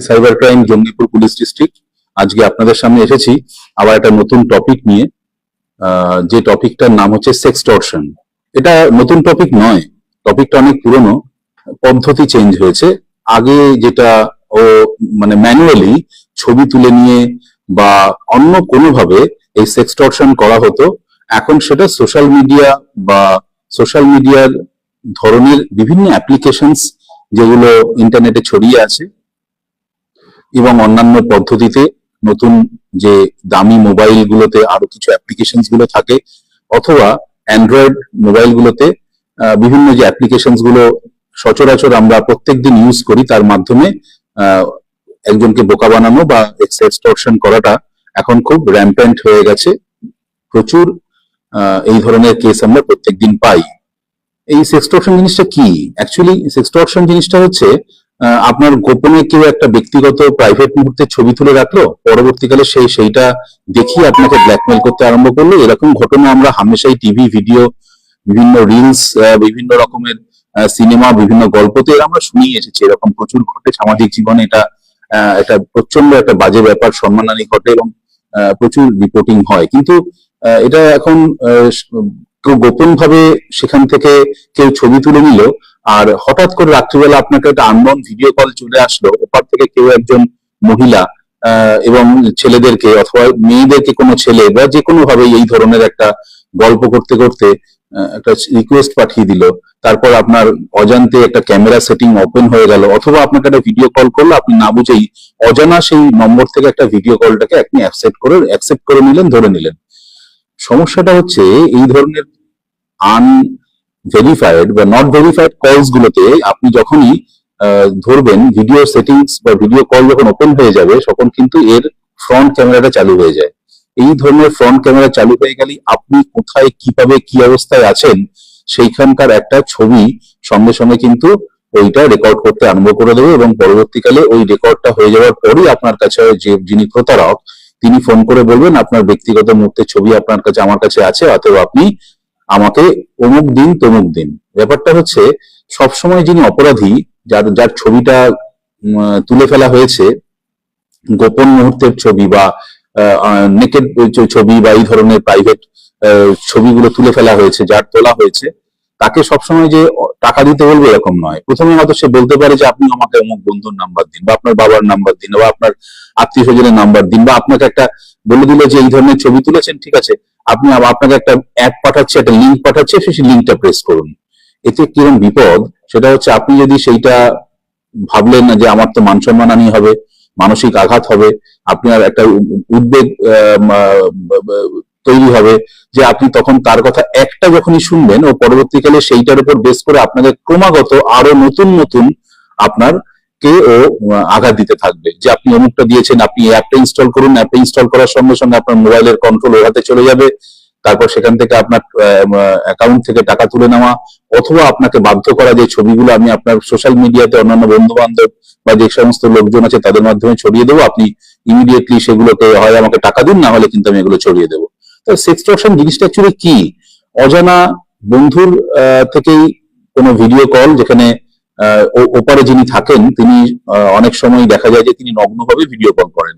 Cyber crime Jangipur police district আজকে আপনাদের সামনে এসেছি আবার একটা নতুন টপিক নিয়ে। যে টপিকটার নাম হচ্ছে সেক্সটর্শন। এটা নতুন টপিক নয়, টপিকটা অনেক পুরনো, পদ্ধতি চেঞ্জ হয়েছে। আগে যেটা ও মানে ম্যানুয়ালি ছবি তুলে নিয়ে বা অন্য কোনোভাবে এই সেক্সটর্শন করা হতো, এখন সেটা সোশ্যাল মিডিয়া বা সোশ্যাল মিডিয়ার ধরনের বিভিন্ন অ্যাপ্লিকেশনস যেগুলো ইন্টারনেটে ছড়িয়ে আছে এবং অন্যান্য পদ্ধতিতে নতুন যে দামি মোবাইল গুলোতে আরো কিছু অ্যাপ্লিকেশনস গুলো থাকে, অথবা অ্যান্ড্রয়েড মোবাইল গুলোতে বিভিন্ন যে অ্যাপ্লিকেশনস গুলো সচরাচর আমরা প্রত্যেকদিন ইউজ করি, তার মাধ্যমে একজনকে বোকা বানানো বা এক্সটর্শন করাটা এখন খুব র্যাম্পেন্ট হয়ে গেছে। প্রচুর এই ধরনের কেস আমরা প্রত্যেকদিন পাই। এই সেক্সটর্শন জিনিসটা কি? অ্যাকচুয়ালি সেক্সটর্শন জিনিসটা হচ্ছে আপনার গোপনে কেউ একটা ব্যক্তিগত প্রাইভেট মুহূর্তে ছবি তুলে রাখলো, পরবর্তীকালে সেইটা দেখিয়ে আপনাকে ব্ল্যাকমেল করতে আরম্ভ করলো। এরকম ঘটনা আমরা হামেশাই টিভি, ভিডিও, বিভিন্ন রিলস, বিভিন্ন রকমের সিনেমা, বিভিন্ন গল্পতে আমরা শুনিয়ে এসেছি। এরকম প্রচুর ঘটে সামাজিক জীবনে। এটা প্রচন্ড একটা বাজে ব্যাপার, সম্মানহানি ঘটে এবং প্রচুর রিপোর্টিং হয়। কিন্তু এটা এখন কেউ গোপন ভাবে সেখান থেকে কেউ ছবি তুলে নিল, আর হঠাৎ করে রাত্রিবেলা আপনাকে একটা আননোন ভিডিও কল চলে আসলো, ওপার থেকে কেউ একজন মহিলা এবং ছেলেদেরকে অথবা মেয়েদেরকে কোনো ছেলে বা যে কোনো ভাবে এই ধরনের একটা গল্প করতে করতে একটা রিকোয়েস্ট পাঠিয়ে দিল। তারপর আপনার অজান্তে একটা ক্যামেরা সেটিং ওপেন হয়ে গেল, অথবা আপনাকে একটা ভিডিও কল করলো, আপনি না বুঝেই অজানা সেই নম্বর থেকে একটা ভিডিও কলটাকে আপনি অ্যাকসেপ্ট করে নিলেন, ধরে নিলেন। সমস্যাটা হচ্ছে এই ধরনের আনভেরিফাইড বা নট ভেরিফাইড কলস গুলোতে আপনি যখনই ধরবেন, ভিডিও সেটিংস বা ভিডিও কল যখন ওপেন হয়ে যাবে, তখন কিন্তু এর ফ্রন্ট ক্যামেরাটা চালু হয়ে যায়। এই ধরনের ফ্রন্ট ক্যামেরা চালু হয়ে গেলে আপনি কোথায়, কিভাবে, কি অবস্থায় আছেন সেইখানকার একটা ছবি সঙ্গে সঙ্গে কিন্তু ওইটা রেকর্ড করতে আরম্ভ করে দেবে, এবং পরবর্তীকালে ওই রেকর্ডটা হয়ে যাওয়ার পরই আপনার কাছে যে যিনি প্রতারক তিনি ফোন করে বলবেন আপনার ব্যক্তিগত মুহূর্তের ছবি আপনার কাছে, আমার কাছে আছে, অথবা আপনি আমাকে অমুক দিন তমুক দিন। ব্যাপারটা হচ্ছে সবসময় যিনি অপরাধী, যার ছবিটা তুলে ফেলা হয়েছে, গোপন মুহূর্তের ছবি বা নেকেড ছবি বা এই ধরনের প্রাইভেট ছবিগুলো তুলে ফেলা হয়েছে, যার তোলা হয়েছে, তাকে সবসময় যে টাকা দিতে বলবে এরকম নয়। প্রথমে হয়তো সে বলতে পারে যে আপনি আমাকে অমুক বন্ধুর নাম্বার দিন, বা আপনার বাবার নাম্বার দিন, বা আপনার আত্মীয় স্বজনের নাম্বার দিন, বা আপনাকে একটা বলে দিল যে এই ধরনের ছবি তুলেছেন, ঠিক আছে, আপনি আপনাকে একটা অ্যাপ পাঠাচ্ছে, একটা লিঙ্ক পাঠাচ্ছে, সেই লিঙ্কটা প্রেস করুন। এতে কিরকম বিপদ সেটা হচ্ছে, আপনি যদি সেইটা ভাবলেন না যে আমার তো মান সম্মানহানি হবে, মানসিক আঘাত হবে, আপনার একটা উদ্বেগ তৈরি হবে, যে আপনি তখন তার কথা একটা যখনই শুনবেন, ও পরবর্তীকালে সেইটার উপর বেস করে আপনাদের ক্রমাগত আরো নতুন নতুন আপনার কে ও আঘাত দিতে থাকবে, যে আপনি অমুকটা দিয়েছেন, আপনি এই অ্যাপটা ইনস্টল করুন। অ্যাপটা ইনস্টল করার সঙ্গে সঙ্গে আপনার মোবাইলের কন্ট্রোল ওর হাতে চলে যাবে, তারপর সেখান থেকে আপনার অ্যাকাউন্ট থেকে টাকা তুলে নেওয়া, অথবা আপনাকে বাধ্য করা যে ছবিগুলো আমি আপনার সোশ্যাল মিডিয়াতে অন্যান্য বন্ধু বান্ধব বা যে সমস্ত লোকজন আছে তাদের মাধ্যমে ছড়িয়ে দেবো, আপনি ইমিডিয়েটলি সেগুলোকে হয় আমাকে টাকা দিন, না হলে কিন্তু আমি এগুলো ছড়িয়ে দেবো। তো সেক্সটর্শন জিনিসটা অ্যাকচুয়ালি কি? অজানা বন্ধুর থেকেই কোনো ভিডিও কল, যেখানে ওপারে যিনি থাকেন তিনি অনেক সময় দেখা যায় যে তিনি নগ্নভাবে ভিডিও কল করেন।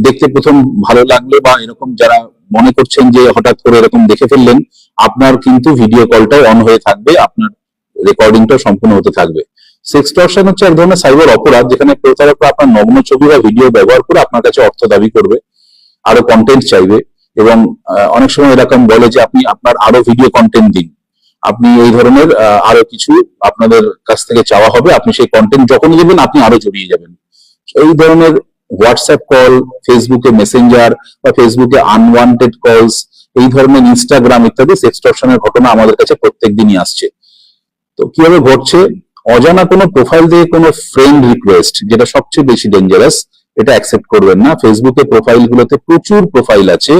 দেখতে প্রথম ভালো লাগলো, বা এরকম যারা মনে করছেন যে হঠাৎ করে এরকম দেখে ফেললেন, আপনার কিন্তু ভিডিও কলটাও অন হয়ে থাকবে, আপনার রেকর্ডিংটাও সম্পূর্ণ হতে থাকবে। সেক্সটর্শন হচ্ছে এক ধরনের সাইবার অপরাধ, যেখানে প্রতারকরা আপনার নগ্ন ছবি বা ভিডিও ব্যবহার করে আপনার কাছে অর্থ দাবি করবে, আরো কন্টেন্ট চাইবে, এবং অনেক সময় এরকম বলে যে আপনি আপনার আরো ভিডিও কন্টেন্ট দিন, আপনি এই ধরনের আরো কিছু আপনাদের কাছ থেকে চাওয়া হবে, আপনি সেই কন্টেন্ট যখনই দেবেন আপনি আরো জড়িয়ে যাবেন। এই ধরনের হোয়াটসঅ্যাপ কল, ফেসবুকে মেসেঞ্জার বা ফেসবুকে আনওয়ান্টেড কলস, এই ধরনের ইনস্টাগ্রাম ইত্যাদি সেক্সটর্শনের ঘটনা আমাদের কাছে প্রত্যেকদিনই আসছে। তো কিভাবে ঘটছে? অজানা কোনো প্রোফাইল দিয়ে কোনো ফ্রেন্ড রিকোয়েস্ট, যেটা সবচেয়ে বেশি ডেঞ্জারাস, এটা অ্যাকসেপ্ট করবেন না। ফেসবুকে প্রোফাইল গুলোতে প্রচুর প্রোফাইল আছে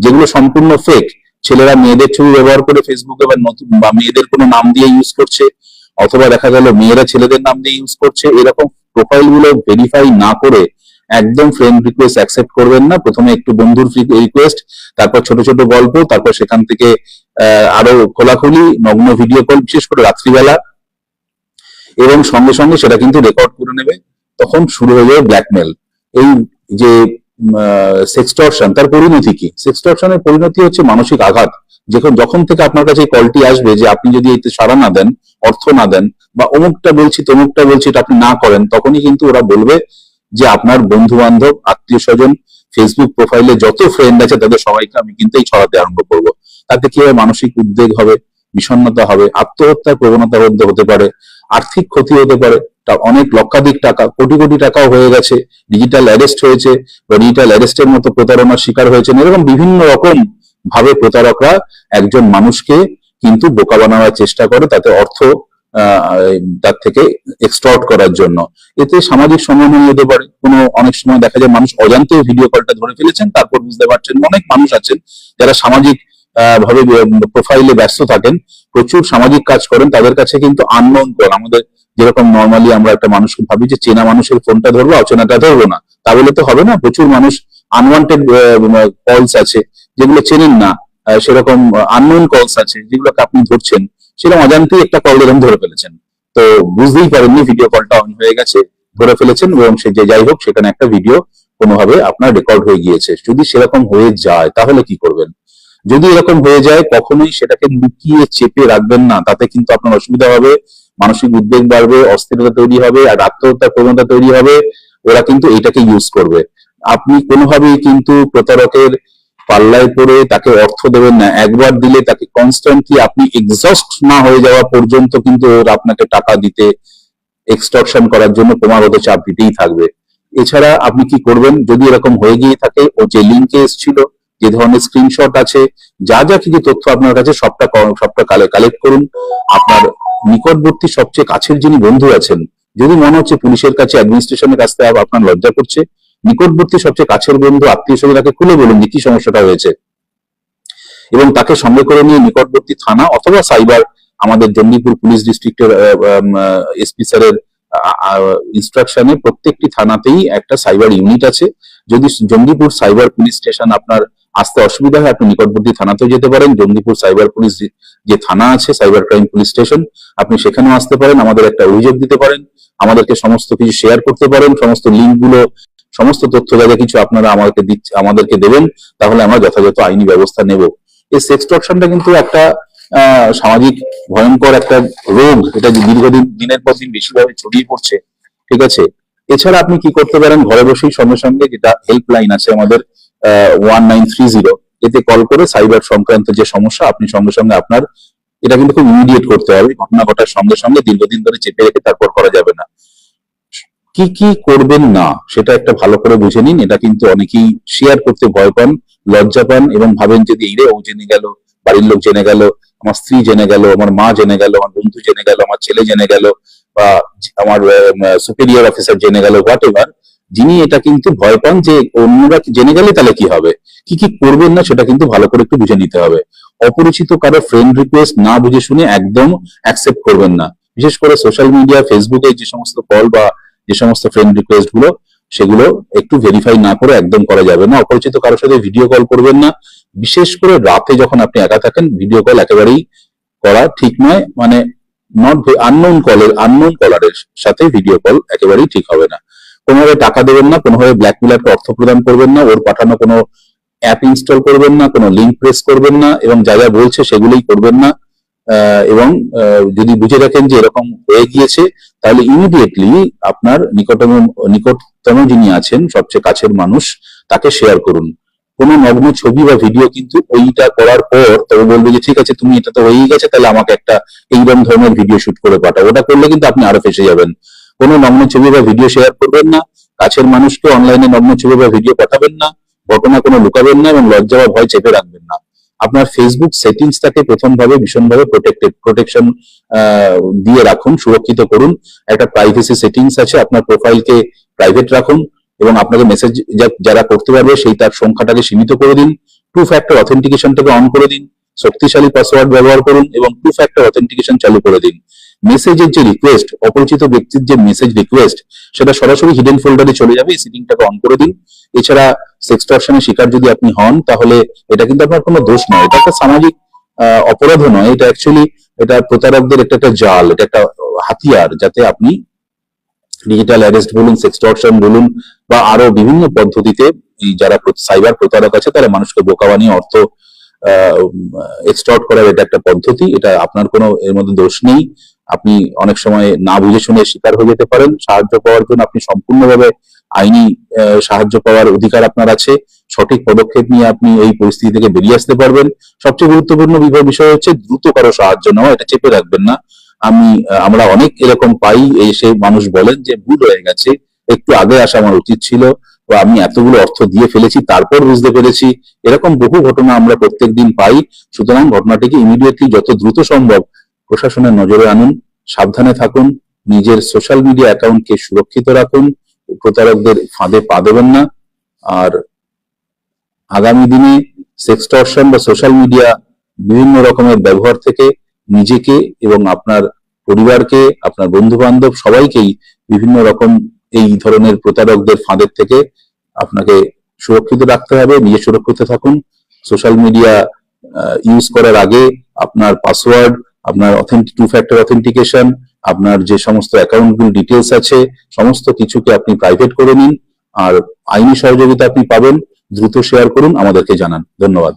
যেগুলো সম্পূর্ণ ফেক। ছেলেরা মেয়েদের ছবি ব্যবহার করে ফেসবুকে বা মেয়েদের কোনো নাম দিয়ে ইউজ করছে, অথবা দেখা গেল মেয়েরা ছেলেদের নাম দিয়ে ইউজ করছে। এরকম প্রোফাইল গুলো ভেরিফাই না করে একদম ফ্রেন্ড রিকোয়েস্ট অ্যাকসেপ্ট করবেন না। প্রথমে একটু বন্ধুর রিকোয়েস্ট, তারপর ছোট ছোট গল্প, তারপর সেখান থেকে আরো খোলাখুলি নগ্ন ভিডিও কল, বিশেষ করে রাত্রিবেলা, এবং সঙ্গে সঙ্গে সেটা কিন্তু রেকর্ড করে নেবে। তখন শুরু হয়ে যাবে ব্ল্যাকমেল। এই যে সেক্সটর্শন, তার পরিণতি কি? সেক্সটর্শনের পরিণতি হচ্ছে মানসিক আঘাত। যখন থেকে আপনার কাছে কলটি আসবে যে আপনি যদি এতে সাড়া না দেন, অর্থ না দেন, বা অমুকটা বলছি তমুকটা বলছি এটা আপনি না করেন, তখনই কিন্তু ওরা বলবে যে আপনার বন্ধু বান্ধব, আত্মীয় স্বজন, ফেসবুক প্রোফাইলে যত ফ্রেন্ড আছে তাদের সবাইকে আমি কিন্তু এই ছড়াতে আরম্ভ করবো। তাতে কি হবে? মানসিক উদ্বেগ হবে, বিষণ্ণতা হবে, আত্মহত্যার প্রবণতা হতে পারে, আর্থিক ক্ষতি হতে পারে। অনেক লক্ষাধিক টাকা, কোটি কোটি টাকাও হয়ে গেছে, ডিজিটাল অ্যারেস্ট হয়েছে বা ডিজিটাল অ্যারেস্টের মতো প্রতারণার শিকার হয়েছেন। এরকম বিভিন্ন রকম ভাবে প্রতারকরা একজন মানুষকে কিন্তু বোকা বানানোর চেষ্টা করে, তাতে অর্থ তার থেকে এক্সটর্ট করার জন্য। এতে সামাজিক সম্মানহানি হতে পারে। অনেক সময় দেখা যায় মানুষ অজান্তেও ভিডিও কলটা ধরে ফেলেছেন, তারপর বুঝতে পারছেন। অনেক মানুষ আছেন যারা সামাজিক ভাবে প্রোফাইলে ব্যস্ত থাকেন, প্রচুর সামাজিক কাজ করেন, তাদের কাছে কিন্তু আননোন কল, আমাদের যেরকম নর্মালি আমরা একটা মানুষকে ভাবি যে চেনা মানুষের ফোনটা ধরবো, অচেনাটা ধরবো না, তা বলে তো হবে না। প্রচুর মানুষ আনওয়ান্টেড কলস আছে যেগুলো চেনেন না, সেরকম আননোন কলস আছে যেগুলোকে আপনি ধরছেন, সেরকম অজান্তেই একটা কল এরকম ধরে ফেলেছেন, তো বুঝতেই পারেননি ভিডিও কলটা অন হয়ে গেছে, ধরে ফেলেছেন, এবং সে যে যাই হোক সেখানে একটা ভিডিও কোনোভাবে আপনার রেকর্ড হয়ে গিয়েছে। যদি সেরকম হয়ে যায় তাহলে কি করবেন? যদি এরকম হয়ে যায়, কখনোই সেটাকে লুকিয়ে চেপে রাখবেন না, তাতে কিন্তু আপনার অসুবিধা হবে, মানসিক উদ্বেগ বাড়বে, অস্থিরতা তৈরি হবে, আর আত্মহত্যার প্রবণতা তৈরি হবে। ওরা কিন্তু এটাকে ইউজ করবে। আপনি কোনোভাবেই কিন্তু প্রতারকের পাল্লায় পড়ে তাকে অর্থ দেবেন না। একবার দিলে তাকে কনস্ট্যান্টলি আপনি এক্সস্ট না হয়ে যাওয়া পর্যন্ত কিন্তু ওরা আপনাকে টাকা দিতে, এক্সটর্শন করার জন্য ক্রমাগত চাপ দিতেই থাকবে। এছাড়া আপনি কি করবেন? যদি এরকম হয়ে গিয়ে থাকে, ও যে লিঙ্কে এসেছিল, যে ধরনের স্ক্রিনশট আছে, যা যা কিছু তথ্য আপনার কাছে, সবটা কালেক্ট করুন। আপনার নিকটবর্তী সবচেয়ে কাছের যিনি বন্ধু আছেন, যদি মনে হচ্ছে পুলিশের কাছে, অ্যাডমিনিস্ট্রেশনের কাছে আপনার লজ্জা করছে, নিকটবর্তী সবচেয়ে কাছের বন্ধু, আত্মীয় স্বজনকে খুলে বলুন যে কি সমস্যাটা হয়েছে, এবং তাকে সঙ্গে করে নিয়ে নিকটবর্তী থানা অথবা সাইবার, আমাদের জঙ্গিপুর পুলিশ ডিস্ট্রিক্টের এসপি স্যারের ইনস্ট্রাকশনে প্রত্যেকটি থানাতেই একটা সাইবার ইউনিট আছে। যদি জঙ্গিপুর সাইবার পুলিশ স্টেশন আপনার আসতে অসুবিধা হয়, আপনি নিকটবর্তী থানাতেও যেতে পারেন। জঙ্গিপুর সাইবার পুলিশ যে থানা আছে, সাইবার ক্রাইম পুলিশ স্টেশন, আপনি সেখানেও আসতে পারেন, আমাদের একটা অভিযোগ দিতে পারেন, আমাদেরকে সমস্ত কিছু শেয়ার করতে পারেন, সমস্ত লিঙ্কগুলো, সমস্ত তথ্য যা যা কিছু আপনারা আমাদেরকে দেবেন, তাহলে আমরা যথাযথ আইনি ব্যবস্থা নেব। এই সেক্সটর্শনটা কিন্তু একটা সামাজিক ভয়ঙ্কর একটা রোগ, এটা দীর্ঘদিন, দিনের পর দিন বেশিভাবে ছড়িয়ে পড়ছে। ঠিক আছে? এছাড়া আপনি কি করতে পারেন? ঘরে বসেই সঙ্গে সঙ্গে, যেটা হেল্পলাইন আছে আমাদের 1930, এতে কল করে সাইবার সংক্রান্ত যে সমস্যা, আপনি সঙ্গে সঙ্গে আপনার, এটা কিন্তু খুব ইমিডিয়েট করতে হবে, ঘটনা ঘটার সঙ্গে সঙ্গে, দীর্ঘদিন ধরে চেপে রেখে তারপর করা যাবে না। কি কি করবেন না সেটা একটা ভালো করে বুঝে নিন। এটা কিন্তু অনেকেই শেয়ার করতে ভয় পান, লজ্জা পান, এবং ভাবেন যদি এই রে, ও জেনে গেল, বাড়ির লোক জেনে গেল, আমার স্ত্রী জেনে গেল, আমার মা জেনে গেল, আমার বন্ধু জেনে গেল, আমার ছেলে জেনে গেল, বা আমার সুপেরিয়র অফিসার জেনে গেল, হোয়াট এভার, যিনি এটা কিন্তু ভয় পান যে অন্যরা জেনে গেলে তাহলে কি হবে। কি কি করবেন না সেটা কিন্তু ভালো করে একটু বুঝে নিতে হবে। অপরিচিত কারো ফ্রেন্ড রিকোয়েস্ট না বুঝে শুনে একদম অ্যাকসেপ্ট করবেন না। বিশেষ করে সোশ্যাল মিডিয়া, ফেসবুকে যে সমস্ত কল বা যে সমস্ত ফ্রেন্ড রিকোয়েস্ট গুলো, সেগুলো একটু ভেরিফাই না করে একদম করা যাবে না। অপরিচিত কারোর সাথে ভিডিও কল করবেন না। বিশেষ করে রাতে যখন আপনি একা থাকেন, ভিডিও কল একেবারেই করা ঠিক নয়। মানে আননোন কলারের সাথে ভিডিও কল একেবারেই ঠিক হবে না। কোনোভাবে টাকা দেবেন না, কোনোভাবে ব্ল্যাকমেলারকে অর্থ প্রদান করবেন না, ওর পাঠানো কোনো অ্যাপ ইনস্টল করবেন না, কোনো লিঙ্ক প্রেস করবেন না, এবং যা যা বলছে সেগুলোই করবেন না। এবং যদি বুঝে রাখেন যে এরকম হয়ে গিয়েছে, তাহলে ইমিডিয়েটলি আপনার নিকটতম যিনি আছেন, সবচেয়ে কাছের মানুষ, তাকে শেয়ার করুন। কোনো নগ্ন ছবি বা ভিডিও কিন্তু ওইটা করার পর তবে বলবে যে ঠিক আছে, তুমি এটা তো হয়েই গেছে, তাহলে আমাকে একটা এইরকম ধরনের ভিডিও শুট করে পাঠাও। ওটা করলে কিন্তু আপনি আরো ফেসে যাবেন। কোনো নগ্ন ছবি বা ভিডিও শেয়ার করবেন না, কাছের মানুষকে অনলাইনে নগ্ন ছবি বা ভিডিও পাঠাবেন না, ঘটনা কোনো লুকাবেন না, এবং লজ্জা বা ভয় চেপে রাখবেন না। আপনার ফেসবুক সেটিংসটাকে প্রথমভাবে ভীষণভাবে প্রোটেকশন দিয়ে রাখুন, সুরক্ষিত করুন। একটা প্রাইভেসি সেটিংস আছে, আপনার প্রোফাইলকে প্রাইভেট রাখুন, এবং আপনাকে মেসেজ যারা করতে পারবে সেই তার সংখ্যাটাকে সীমিত করে দিন। টু ফ্যাক্টর অথেন্টিকেশনটাকে অন করে দিন, শক্তিশালী পাসওয়ার্ড ব্যবহার করুন, এবং টু ফ্যাক্টর অথেন্টিকেশন চালু করে দিন। মেসেজের যে রিকোয়েস্ট, অপরিচিত ব্যক্তির যে মেসেজ রিকোয়েস্ট, সেটা সরাসরি হিডেন ফোল্ডারে চলে যাবে, এই সেটিংটাকে অন করে দিন। এছাড়া সেক্সটর্শনের শিকার যদি আপনি হন, তাহলে এটা কিন্তু আপনার কোনো দোষ নয়, এটা একটা সামাজিক অপরাধও নয়, এটা অ্যাকচুয়ালি এটা প্রতারকদের একটা জাল, এটা একটা হাতিয়ার, যাতে আপনি ডিজিটাল অ্যারেস্ট বলুন, সেক্সটর্শন বলুন, বা আরো বিভিন্ন পদ্ধতিতে এই যারা সাইবার প্রতারক আছে তারা মানুষকে বোকা বানিয়ে অর্থ এক্সটর্ট করার এটা একটা পদ্ধতি। এটা আপনার কোনো এর মধ্যে দোষ নেই। আপনি অনেক সময় না বুঝে শুনে শিকার হয়ে যেতে পারেন। সাহায্য পাওয়ার জন্য আপনি সম্পূর্ণভাবে আইনি সাহায্য পাওয়ার অধিকার আপনার আছে। সঠিক পদক্ষেপ নিয়ে আপনি এই পরিস্থিতি থেকে বেরিয়ে আসতে পারবেন। সবচেয়ে গুরুত্বপূর্ণ বিষয় হচ্ছে দ্রুত কারো সাহায্য নেওয়া, এটা চেপে রাখবেন না। আমরা অনেক এরকম পাই, এসে মানুষ বলেন যে ভুল হয়ে গেছে, একটু আগে আসা আমার উচিত ছিল, বা আমি এতগুলো অর্থ দিয়ে ফেলেছি তারপর বুঝতে পেরেছি। এরকম বহু ঘটনা আমরা প্রত্যেকদিন পাই। সুতরাং ঘটনাটিকে ইমিডিয়েটলি যত দ্রুত সম্ভব প্রশাসনের নজরে আনুন, সাবধানে থাকুন, নিজের সোশ্যাল মিডিয়া অ্যাকাউন্টকে সুরক্ষিত রাখুন, প্রতারকদের ফাঁদে পা দেবেন না। আর আগামী দিনে সেক্সটর্শন বা সোশ্যাল মিডিয়া বিভিন্ন রকমের ব্যবহার থেকে নিজেকে এবং আপনার পরিবারকে, আপনার বন্ধু বান্ধব সবাইকেই বিভিন্ন রকম এই ধরনের প্রতারকদের ফাঁদের থেকে আপনাকে সুরক্ষিত রাখতে হবে। নিজে সুরক্ষিত থাকুন। সোশ্যাল মিডিয়া ইউজ করার আগে আপনার পাসওয়ার্ড, আপনার টু ফ্যাক্টর অথেন্টিকেশন, আপনার যে সমস্ত অ্যাকাউন্টগুলো ডিটেলস আছে সমস্ত কিছুকে আপনি প্রাইভেট করে নিন। আর আইনি সহযোগিতা আপনি পাবেন, দ্রুত শেয়ার করুন, আমাদেরকে জানান। ধন্যবাদ।